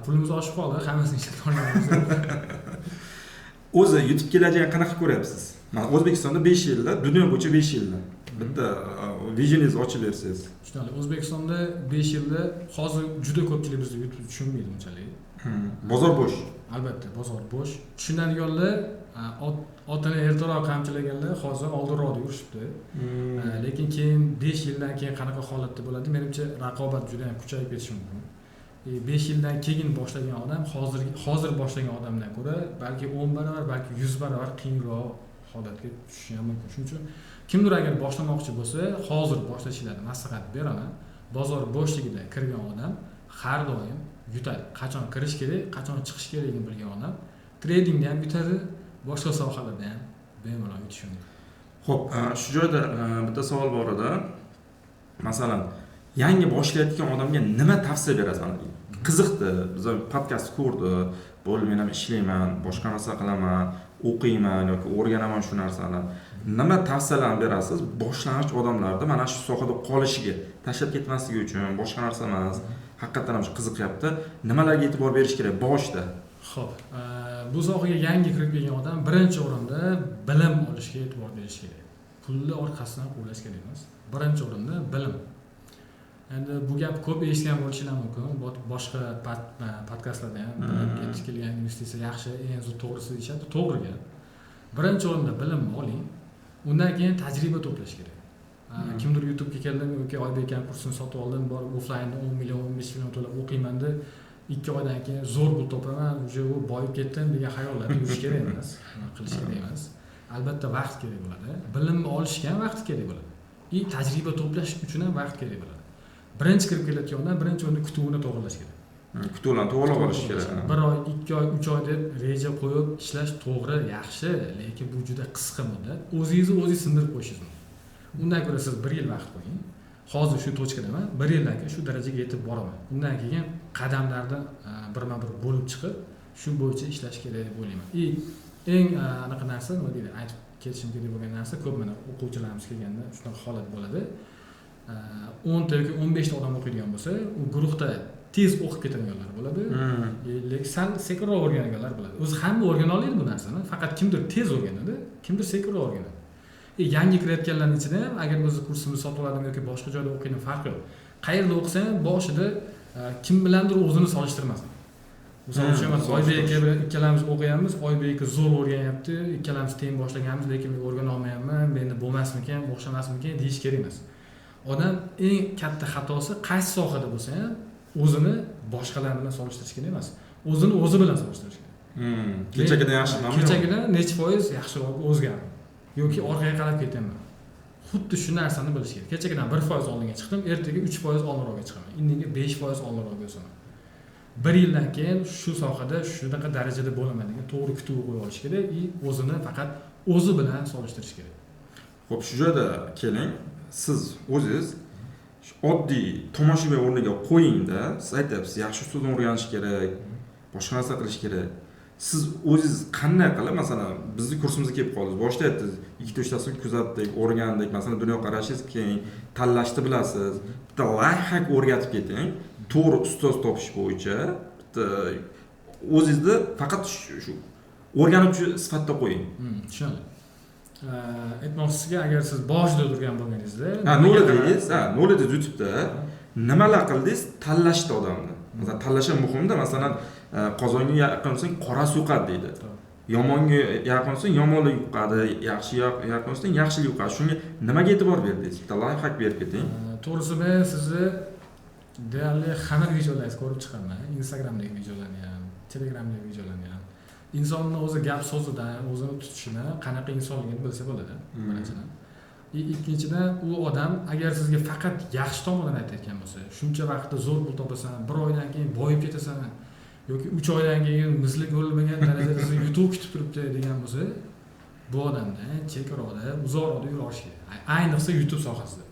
Pulimiz oshib qoldi, hammasini ishlatib olganmiz. O'zi YouTube kelajagini qanaqa ko'ryapsiz? Mana O'zbekistonda 5 yilda, dunyo bo'yicha 5 yilda bitta visioningiz ochib bersangiz. Tushunarli. O'zbekistonda 5 yilda hozir juda ko'pchilik bizni YouTube tushunmaydi unchalik. Bozor bo'sh. Albatta, bozor bo'sh. Tushunadiganlar otini ertaroq qamchilaganlar hozir oldinroq yurishibdi. Lekin keyin 5 yildan keyin qanaqa holatda bo'ladi? Menimcha raqobat juda ham kuchayib ketishi mumkin. 5 yildan keyin boshlagan odam hozir boshlagan odamdan ko'ra balki 10 barobar, balki 100 barobar qiyinroq holatga tushishi ham mumkin. Shuning uchun kimdir agar boshlamoqchi bo'lsa, hozir boshlashingizni maslahat beraman. Bozor bo'shligida kirgan odam har doim yutadi. Qachon kirish kerak, qachon chiqish kerakligini bilgan odam tradingda ham yutadi, boshqa sohalarda ham bemalol yutishi mumkin. Xo'p, shu joyda bitta savol bor edi. Masalan, yangi boshlayotgan odamga nima tavsiya berasan? Qiziqdi, biz podkast ko'rdi, bo'ldi, men ham ishlayman, boshqa narsa qilaman, o'qiyman yoki o'rganaman shu narsalarni. Nima tavsiyalar berasiz boshlang'ich odamlarda mana shu sohada qolishiga, tashlab ketmasligi uchun, boshqa narsa emas, haqiqatan ham qiziqyapti. Nimalarga e'tibor berish kerak boshda? Xo'p, bu sohaga yangi kirib kelgan odam birinchi o'rinda bilim olishga e'tibor berish kerak. Pulni orqasidan qo'llash kerak emas. Birinchi o'rinda bilim. Endi bu gap ko'p eshitgan bo'lishingiz mumkin. Boshqa podkastlarda ham ketish kelgan investitsiya yaxshi, eng zo'r to'g'risi deyishadi. To'g'ri gap. Birinchi o'rinda bilim oling. Undan keyin tajriba to'plash kerak. Kimdir YouTube'ga keldim yoki Oybek aka kursini sotib oldim, borib offlaynda 10 million, 15 million to'lab o'qiyman deb 2 oydan keyin zo'r pul topaman, uje u boyib ketdim degan xayollarga yurish kerak emas. Qilish kerak emas. Albatta vaqt kerak bo'ladi. Bilimni olishga ham vaqt kerak bo'ladi. Tajriba to'plash uchun ham vaqt kerak bo'ladi. Birinchi kirib kelayotgan odam birinchi o'rinda kutuvini to'g'rilash kerak. Kutuvlarni to'g'rilab olish kerak. 1 oy, 2 oy, 3 oy deb reja qo'yib ishlash to'g'ri, yaxshi, lekin bu juda qisqa muddat. O'zingizni sindirib qo'yishingiz mumkin. Undan ko'ra siz 1 yil vaqt qo'ying. Hozir shu tochkadaman, 1 yildan keyin shu darajaga yetib boraman. Undan keyin qadamlarni birma-bir bo'lib chiqib, shu bo'yicha ishlash kerak deb o'ylayman. Eng anaqa narsa, nima deydi, aytib ketishim kerak bo'lgan narsa, ko'p mana o'quvchilarimiz kelganda shunaqa holat bo'ladi. 10 ta yoki 15 ta odam o'qiydigan bo'lsa, u guruhda tez o'qib ketadiganlar bo'ladi. Lekin sal sekinroq o'rganganlar bo'ladi. O'zi hamma o'rgana oladi bu narsani, faqat kimdir tez o'rganadi, kimdir sekinroq o'rganadi. Yangi kirayotganlarning ichida ham agar biz kursimizni sotib oladimi yoki boshqa joyda o'qiyman farqi yo'q. Qayerda o'qisam boshida kim bilandir o'zini solishtirmasin. Misol uchun Oybek aka bilan ikkalamiz o'qiyapmiz, Oybek aka zo'r o'rganyapti, ikkalamiz teng boshlaganmiz, lekin men o'rgana olmayapman, menda bo'lmasmikan, o'xshamasmikan deyish kerak emas. Odam eng katta xatosi qaysi sohada bo'lsa ham o'zini boshqalar bilan solishtirish kerak emas. O'zini o'zi bilan solishtirish kerak. Kechagidan yaxshi, kechagidan necha foiz yaxshiroq o'zgardim yoki orqaga qarab ketaman. Xuddi shu narsani bilish kerak. Kechagidan 1% oldinga chiqdim, ertaga 3% oldinroqga chiqaman. Indinga 5% oldinroqga o'saman. 1 yildan keyin shu sohada shunaqa darajada bo'laman degan to'g'ri kutuv qo'yib olish kerak va o'zini faqat o'zi bilan solishtirish kerak. Xo'p, shu joyda keling. Siz o'zingiz oddiy tomoshabin o'rniga qo'yingda, siz aytyapsiz, yaxshi usuldan o'rganish kerak, boshqa narsa qilish kerak. Siz o'zingiz qanday qilib, masalan, bizning kursimizga kelib qoldingiz, boshida aytdingiz, 2-3tasini kuzatdik, o'rgandik, masalan, dunyoqarashingiz keng, tanlashni bilasiz. Bitta layfhack o'rgatib keting, to'g'ri ustoz topish bo'yicha, bitta o'zingizni faqat shu o'rganuvchi sifatida qo'ying. Tushundim. Aytmoqchisiga, agar siz boshida turgan bo'lganingizda, nol edingiz YouTube'da nimalar qildingiz tanlashda odamni. Masalan, tanlash ham muhimda, masalan, qozonga yaqin bo'lsang qorasi yuqadi deydi. Yomonga yaqin bo'lsang yomonlik yuqadi, yaxshiga yaqin bo'lsang yaxshilik yuqadi. Shunga nimaga e'tibor berdingiz? Bitta layfhack berib keting. To'g'risi men sizni deyarli hamma videolaringizni ko'rib chiqaman. Instagramdagi videolarni ham, Telegramdagi videolarni ham. Insonni o'zi gap so'zidan, o'zini tutishidan qanaqa insonligini bilsa bo'ladi, birinchidan. Ikkinchidan, u odam agar sizga faqat yaxshi tomonini aytayotgan bo'lsa, shuncha vaqtda zo'r pul topasan, 1 oydan keyin boyib ketasan yoki 3 oydan keyin misli ko'rilmagan darajada sizni yutuq kutib turibdi degan bo'lsa, bu odamdan chekroqda, uzoqroqda yurish kerak. Ayniqsa YouTube sohasida.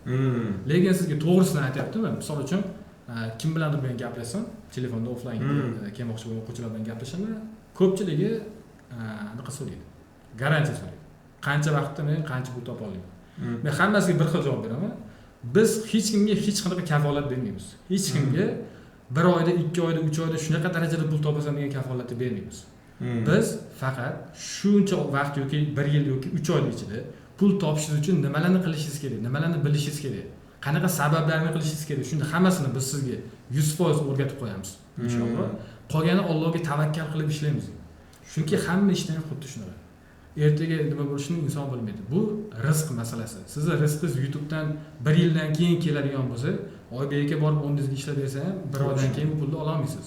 Lekin sizga to'g'risini aytayaptimi? Misol uchun, kim bilandir men gaplashsam, telefonda offlayn kelmoqchi bo'lgan o'quvchilar bilan gaplashaman, ko'pchiligi anaqa so'raydi. Garantiya so'raydi. Qancha vaqtda men qancha pul topa olaman? Men hammasiga bir xil javob beraman. Biz hech kimga hech qanaqa kafolat bermaymiz. Hech kimga 1 oyda, 2 oyda, 3 oyda shunaqa darajada pul topasan degan kafolatni bermaymiz. Biz faqat shuncha vaqt yoki 1 yil yoki 3 oy ichida pul topishingiz uchun nimalarni qilishingiz kerak, nimalarni bilishingiz kerak, qanaqa sabablarni qilishingiz kerak, shunda hammasini biz sizga 100% o'rgatib qo'yamiz. Inshaalloh. Qolgani Allohga tavakkal qilib ishlaymiz. Chunki hamma ishdan xuddi shunaqa. Ertaga nima bo'lishini inson bilmaydi. Bu rizq masalasi. Sizning rizqingiz YouTube'dan 1 yildan keyin keladigan bo'lsa, Oybek aka borib o'ndizga ishlab bersa ham 1 oydan keyin bu pulni ola olmaysiz.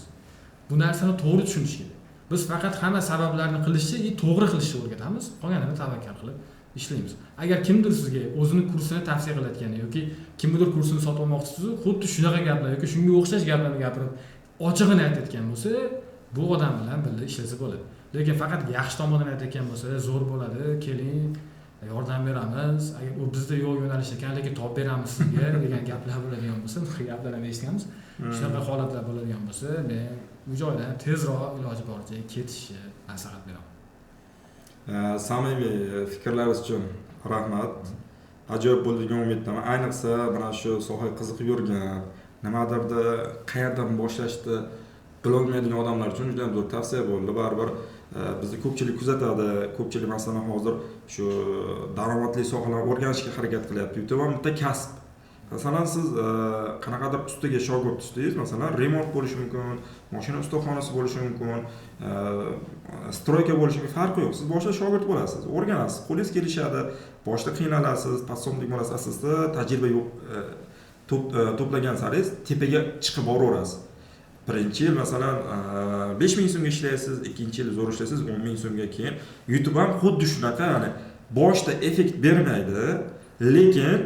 Bu narsani to'g'ri tushunish kerak. Biz faqat hamma sabablarni qilishni, to'g'ri qilishni o'rgatamiz, qolganini tavakkal qilib ishlaymiz. Agar kimdir sizga o'zini kursini tavsiya qilayotgani yoki kimdir kursini sotib olmoqchisiz, xuddi shunaqa gaplar yoki shunga o'xshash gaplarni gapirib ochig'ini aytayotgan bo'lsa, bu odam bilan birga ishlasa bo'ladi. Lekin faqat yaxshi tomonini aytayotgan bo'lsa, zo'r bo'ladi, keling, yordam beramiz, agar u bizda yo'q yo'nalish ekan, lekin topib beramiz sizga degan gaplar bo'ladigan bo'lsa, bu gaplarni eshitganmiz. Shunaqa holatlar bo'ladigan bo'lsa, men bu joydan tezroq iloji boricha ketishni maslahat beraman. Samimiy fikrlaringiz uchun rahmat. Ajoyib bo'ldi degan umiddaman. Ayniqsa mana shu sohaga qiziqib yurgan, nimadirda qayerdan boshlashni bilolmaydigan odamlar uchun juda ham zo'r tavsiya bo'ldi. Baribir bizni ko'pchilik kuzatadi. Ko'pchilik masalan hozir shu daromadli sohalarni o'rganishga harakat qilyapti. YouTube ham bitta kasb. Masalan siz qanaqadir ustiga shogird tutishingiz, masalan remont bo'lishi mumkin, mashina ustaxonasi bo'lishi mumkin, stroyka bo'lishi mumkin, farqi yo'q. Siz boshida shogird bo'lasiz, o'rganasiz, qo'lingiz kelishadi, boshida qiynalasiz, passomlik bo'lasiz, asosda tajriba to'plagan saringiz tepaga chiqib boraverasiz. Birinchi yil masalan 5000 so'mga ishlaysiz, ikkinchi yil zo'r ishlaysiz 10000 so'mga keyin. YouTube ham xuddi shunaqa, ya'ni boshda effekt bermaydi, lekin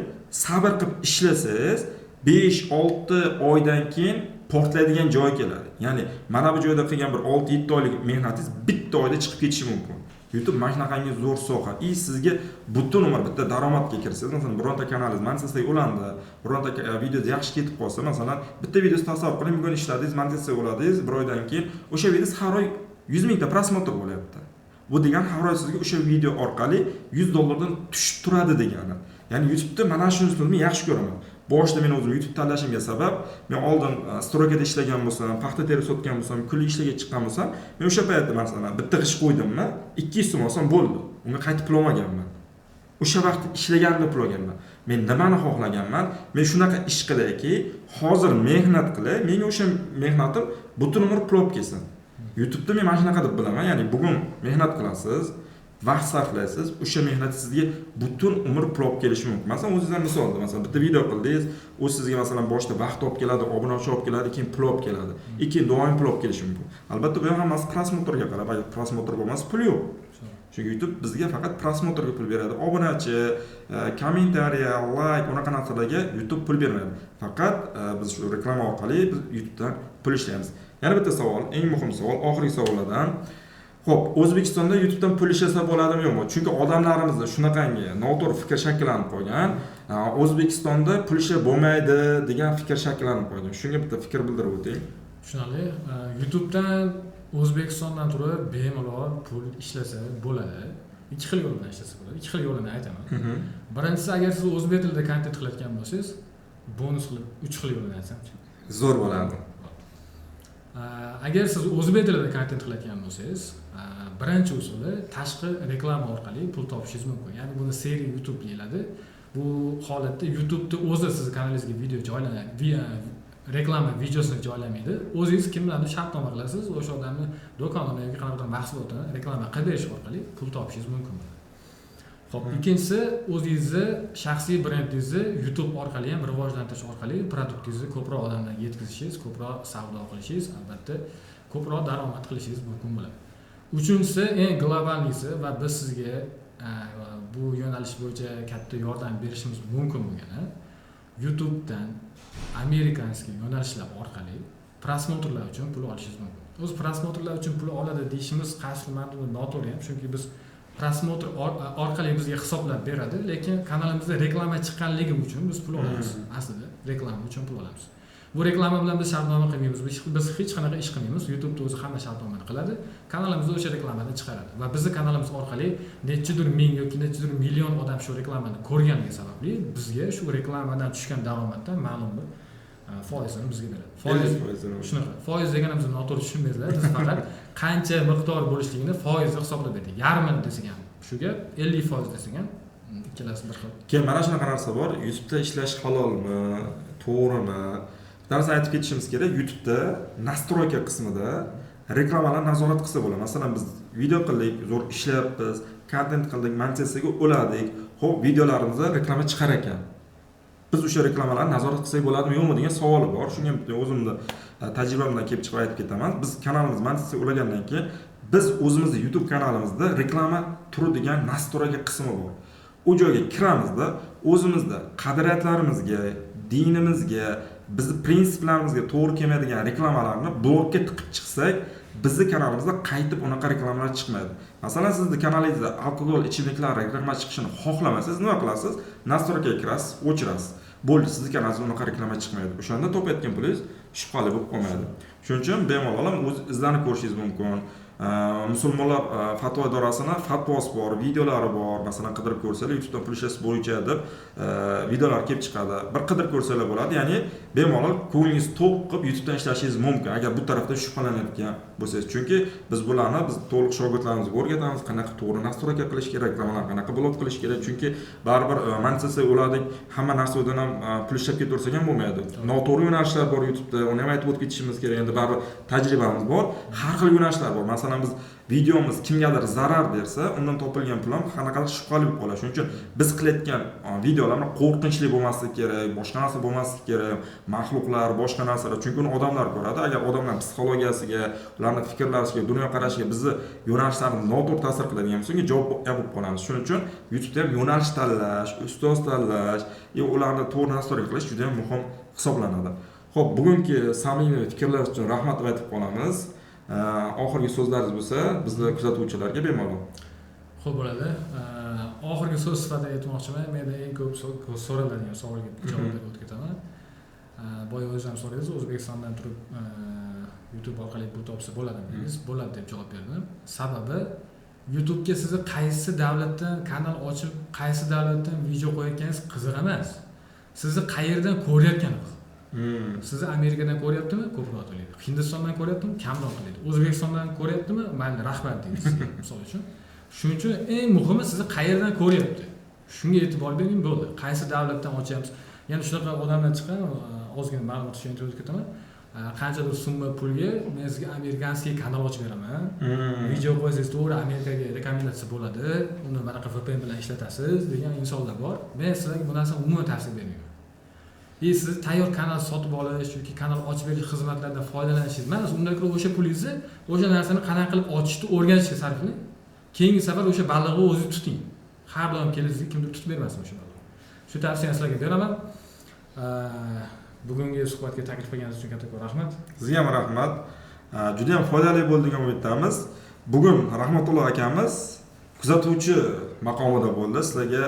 sabr qilib ishlasangiz 5-6 oydan keyin portlaydigan joy keladi. Ya'ni mana bu joyda qilgan bir 6-7 oylik mehnatingiz bitta oyda chiqib ketishi mumkin. YouTube mana shunaqangi zo'r soha. Sizga butun umr bitta daromadga kirsangiz, masalan, bironta kanalingiz monetizatsiya bo'landi, bironta video yaxshi ketib qolsa, masalan, bitta videosi tasavvur qiling, bugun ishladingiz, monetizatsiya bo'ladingiz, bir oydan keyin o'sha videosi har oy 100 mingta prosmotr bo'lyapti. Bu degan har oy sizga o'sha video orqali $100 dan tushib turadi degani. Ya'ni YouTube'da mana shunisini men yaxshi ko'raman. Boshida men o'zim YouTube tanlashimga sabab, men oldin stroykada ishlagan bo'lsam, paxta teri sotgan bo'lsam, kunlik ishlaga chiqqan bo'lsam, men o'sha paytda masalan bitta g'ish qo'ydimmi, 200 so'm olsam bo'ldi. Unga qaytib pul olmaganman. O'sha vaqt ishlaganimda pul olganman. Men nimani xohlaganman? Men shunaqa ish qilayki, hozir mehnat qilay, menga o'sha mehnatim butun umr pul olib kelsin. YouTube'da men mana shunaqa deb bilaman, ya'ni bugun mehnat qilasiz, vaqt sarflaysiz, o'sha mehnat sizga butun umr pul olib kelishi mumkin. Masalan, o'zingizdan misol, masalan, bitta video qildingiz, u sizga masalan boshida vaqt olib keladi, obunachi olib keladi, keyin pul olib keladi. Keyin doimiy pul olib kelishi mumkin. Albatta, bu ham hammasi prosmotrga qarab, agar prosmotr bo'lmasa, pul yo'q. Chunki YouTube bizga faqat prosmotrga pul beradi. Obunachi, kommentariya, like, unaqa narsalarga YouTube pul bermaydi. Faqat biz shu reklama orqali biz YouTubedan pul ishlaymiz. Yana bitta savol, eng muhim savol, oxirgi savollardan. Xo'p, O'zbekistonda YouTubedan pul ishlasa bo'ladimi yo'qmi? Chunki odamlarimizda shunaqangi noto'g'ri fikr shakllanib qolgan. O'zbekistonda pul ishlab bo'lmaydi degan fikr shakllanib qolgan. Shunga bitta fikr bildirib o'ting. Tushunarli. YouTubedan O'zbekistondan turib bemalol pul ishlasa bo'ladi. Ikki xil yo'l bilan ishlasa bo'ladi. Ikki xil yo'lini aytaman. Birinchisi, agar siz o'zbek tilida kontent qilayotgan bo'lsangiz, bonus qilib 3 xil yo'lini aytsamchi? Zo'r bo'ladi. Agar siz o'zbek tilida kontent qilayotgan bo'lsangiz, birinchi usuli tashqi reklama orqali pul topishingiz mumkin. Ya'ni buni seri YouTube deyiladi. Bu holatda YouTube'da o'zi siz kanalingizga video joylanadi, reklama videosini joylamaydi. O'zingiz kimlarni shartnoma qilasiz, o'sha odamni do'konini yoki qanaqadir mahsulotini reklama qilib berish orqali pul topishingiz mumkin. Xo'p, ikkinchisi, o'zingizni shaxsiy brendingizni YouTube orqali ham rivojlantirish orqali produktingizni ko'proq odamlarga yetkazishingiz, ko'proq savdo qilishingiz, albatta ko'proq daromad qilishingiz mumkin bo'ladi. Uchinchisi, eng globalnisi va biz sizga bu yo'nalish bo'yicha katta yordam berishimiz mumkin bo'lgani, YouTube'dan amerikanskiy yo'nalishlar orqali prosmotrlar uchun pul olishingiz mumkin. O'z prosmotrlar uchun pul oladi deyishimiz qaysi ma'noda noto'g'ri ham, chunki biz prosmotr orqali bizga hisoblab beradi, lekin kanalimizda reklama chiqqanligi uchun biz pul olamiz. Aslida reklama uchun pul olamiz. Bu reklama bilan biz shartnoma qilmaymiz. Biz hech qanaqa ish qilmaymiz. YouTube'da o'zi hamma shartnomani qiladi. Kanalimizda o'sha reklamani chiqaradi va bizning kanalimiz orqali nechidir ming yoki nechidir million odam shu reklamani ko'rganligi sababli bizga shu reklamadan tushgan daromaddan ma'lum bir foizini bizga beradi. Shunaqa. Foiz deganimizni noto'g'ri tushunmaysizlar. Biz faqat qancha miqdor bo'lishligini foizni hisoblab berdik. Yarmini desak ham shu gap, 50% desak ham ikkalasi bir xil. Keyin mana shunaqa narsa bor. YouTube'da ishlash halolmi, to'g'rimi? Darsa aytib ketishimiz kerak. YouTube'da nastroyka qismida reklamalar nazorat qilsa bo'ladi. Masalan, biz video qildik, zo'r ishlayapmiz, kontent qildik, monetizatsiyaga o'ladik. Xo'p, videolarimizda reklama chiqar ekan. Biz o'sha reklamalarni nazorat qilsak bo'ladimi, yo'qmi degan savol bor. Shunga o'zimni tajribamdan kelib chiqib aytib ketaman. Biz kanalimiz monetizatsiyaga o'lagandan keyin biz o'zimizning YouTube kanalimizda reklama turadigan nastroyka qismi bor. U joyga kiramizda o'zimizda qadriyatlarimizga, dinimizga bizni prinsiplarimizga to'g'ri kelmaydigan reklamalarni blokka tiqib chiqsak, bizni kanalimizda qaytib unaqa reklamalar chiqmaydi. Masalan, sizni kanalingizda alkogol ichimliklar reklama chiqishini xohlamasangiz nima qilasiz? Nastroykaga kirasiz, o'chirasiz. Bo'ldi, sizni kanalingizda unaqa reklama chiqmaydi. O'shanda topayotgan pulingiz shubhali bo'lib qolmaydi. Shuning uchun bemalol o'z izlanib ko'rishingiz mumkin. Musulmonlar fatvo idorasini fatvosi bor, videolari bor. Masalan, qidirib ko'rsangiz YouTubedan pul ishlash bo'yicha deb videolar kelib chiqadi. Bir qidirib ko'rsangiz bo'ladi. Ya'ni bemalol ko'nglingiz to'q qilib YouTubedan ishlashingiz mumkin. Agar bu tarafda shubhalanayotgan bo'lsangiz, chunki biz bularni to'liq shogirdlarimizga o'rgatamiz, qanaqa to'g'ri nastroyka qilish kerak, reklamalarni qanaqa blok qilish kerak. Chunki baribir mansiya o'ladik, hamma narsadan ham pul ishlab ketaversak ham bo'lmaydi. Noto'g'ri yo'nalishlar bor YouTube'da, uni ham aytib o'tib ketishimiz kerak. Endi baribir tajribamiz bor, har xil yo'nalishlar bor. Masalan, biz videomiz kimgadir zarar bersa, undan topilgan pul ham qanaqadir shubhali bo'lib qoladi. Shuning uchun biz qilayotgan videolarni qo'rqinchli bo'lmasligi kerak, boshqa narsa bo'lmasligi kerak, maxluqlar, boshqa narsalar. Chunki uni odamlar ko'radi. Agar odamlar psixologiyasiga, ularning fikrlashiga, dunyoqarashiga, bizni yo'nalishlarimiz noto'g'ri ta'sir qiladigan bo'lsa, javob bo'lib qolamiz. Shuning uchun YouTube'da ham yo'nalish tanlash, ustoz tanlash, ularni to'g'ri nastroyka qilish juda ham muhim hisoblanadi. Xo'p, bugungi samimiy fikrlar uchun rahmat aytib qolamiz. Oxirgi so'zlaringiz bo'lsa, bizni kuzatuvchilarga bemalol. Xo'p bo'ladi. Oxirgi so'z sifatida aytmoqchiman. Menda eng ko'p so'raladigan savolga javob berib o'tib ketaman. Boya o'zingiz ham so'radingiz, O'zbekistondan turib YouTube orqali pul topsa bo'ladimi dedingiz. Bo'ladi deb javob berdim. Sababi YouTube'ga sizni qaysi davlatdan kanal ochib, qaysi davlatdan video qo'yayotganingiz qiziq emas. Sizni qayerdan ko'rayotganingiz. Sizni Amerikadan ko'ryaptimi? Ko'proq to'laydi. Hindistondan ko'ryaptimi? Kamroq to'laydi. O'zbekistondan ko'ryaptimi? Mayli, rahmat deymiz, misol uchun. Shuning uchun eng muhimi sizni qayerdan ko'ryapti. Shunga e'tibor bering, bo'ldi. Qaysi davlatdan ochyapsiz? Ya'ni shunaqa odamlar chiqqan, ozgina ma'lumot uchun aytib ketaman. Qanchadir summa pulga men sizga amerikanskiy kanal ochib beraman. Video qo'ysangiz to'g'ri Amerikaga rekomendatsiya bo'ladi. Uni bunaqa VPN bilan ishlatasiz degan insonlar bor. Men sizlarga bu narsani umuman tavsiya bermayman. Siz tayyor kanal sotib olish yoki kanal ochib berish xizmatlaridan foydalanishingiz emas, undan ko'ra o'sha pulingizni o'sha narsani qanaqa qilib ochishni o'rganishga sarflang. Keyingi safar o'sha baliqni o'zingiz tuting. Har doim kelingizga kimdir tutib bermasin o'sha baliqni. Shu tavsiyani sizlarga beraman. Bugungi suhbatga taklif qilganingiz uchun kattakon rahmat. Sizga ham rahmat. Juda ham foydali bo'ldi degan umiddamiz. Bugun Rahmatulloh akamiz kuzatuvchi maqomida bo'ldi. Sizlarga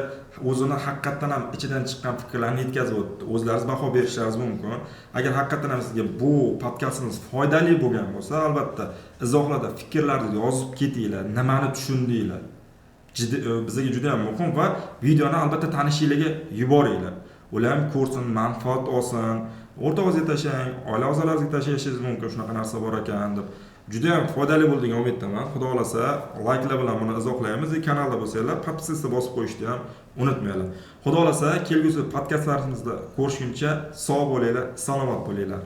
o'zini haqiqatan ham ichidan chiqqan fikrlarni yetkazib o'tdi. O'zlaringiz baho berishlaringiz mumkin. Agar haqiqatan ham sizga bu podkastimiz foydali bo'lgan bo'lsa, albatta izohlarda fikrlaringizni yozib ketinglar, nimani tushundinglar. Bizga juda ham muhim va videoni albatta tanishinglarga yuboringlar. Ular ham ko'rsin, manfaat olsin. O'rtog'ingizga tashlang, oila a'zolaringizga tashlashingiz mumkin, shunaqa narsa bor ekan deb. Juda ham foydali bo'ldigan umiddaman. Xudo xolasa, layklar bilan buni izohlaymiz. Kanalda bo'lsanglar, podpiskani bosib qo'yishni ham unutmanglar. Xudo xolasa, kelgusi podkastlarimizda ko'rishguncha sog' bo'linglar, salomat bo'linglar.